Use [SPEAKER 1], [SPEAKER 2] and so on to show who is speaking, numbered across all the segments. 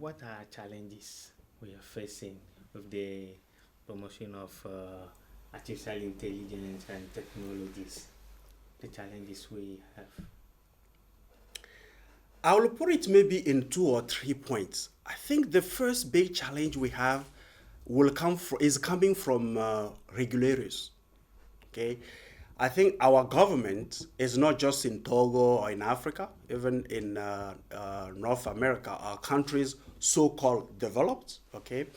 [SPEAKER 1] what are challenges we are facing with the promotion of artificial intelligence and technologies? The challenges we have.
[SPEAKER 2] I will put it maybe in 2 or 3 points. I think the first big challenge we have is coming from regulators. Okay, I think our government is not just in Togo or in Africa, even in North America, our countries so-called developed. Okay,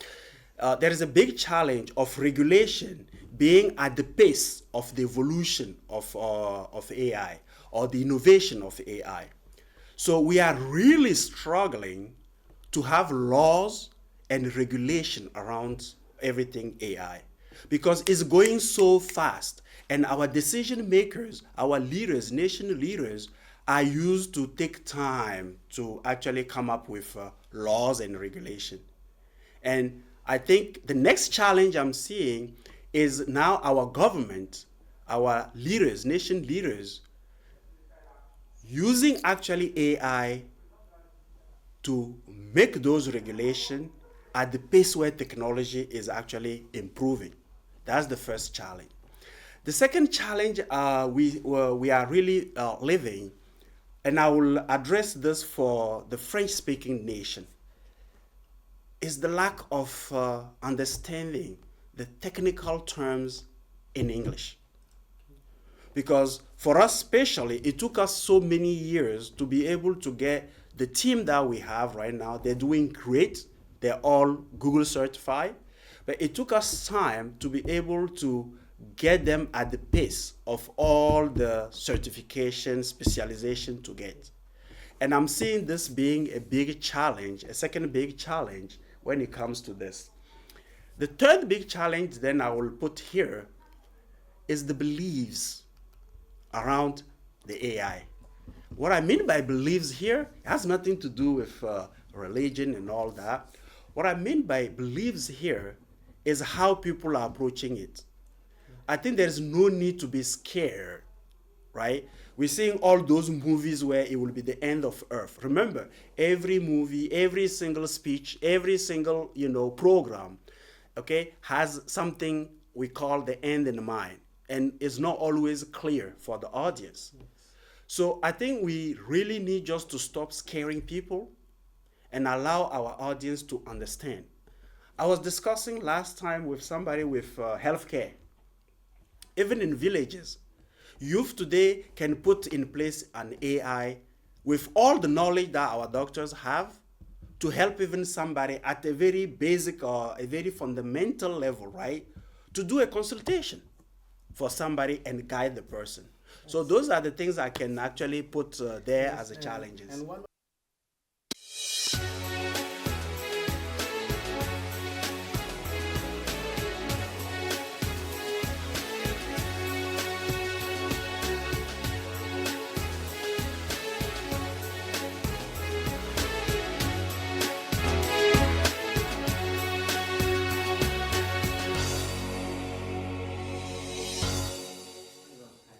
[SPEAKER 2] there is a big challenge of regulation being at the pace of the evolution of AI or the innovation of AI. So we are really struggling to have laws and regulation around everything AI because it's going so fast, and our decision makers, our leaders, nation leaders, are used to take time to actually come up with laws and regulation. And I think the next challenge I'm seeing is now our government, our leaders, nation leaders, using actually AI to make those regulations at the pace where technology is actually improving. That's the first challenge. The second challenge we are really living, and I will address this for the French-speaking nation, is the lack of understanding the technical terms in English. Because for us, especially, it took us so many years to be able to get the team that we have right now. They're doing great. They're all Google certified. But it took us time to be able to get them at the pace of all the certification, specialization to get. And I'm seeing this being a big challenge, a second big challenge when it comes to this. The third big challenge then I will put here is the beliefs around the AI. What I mean by beliefs here has nothing to do with religion and all that. What I mean by beliefs here is how people are approaching it. I think there's no need to be scared, right? We're seeing all those movies where it will be the end of Earth. Remember, every movie, every single speech, every single program, okay, has something we call the end in mind, and it's not always clear for the audience. Yes. So I think we really need just to stop scaring people and allow our audience to understand. I was discussing last time with somebody with healthcare. Even in villages, youth today can put in place an AI with all the knowledge that our doctors have to help even somebody at a very basic or a very fundamental level, right? To do a consultation for somebody and guide the person. So those are the things I can actually put there as a challenges.
[SPEAKER 3] And one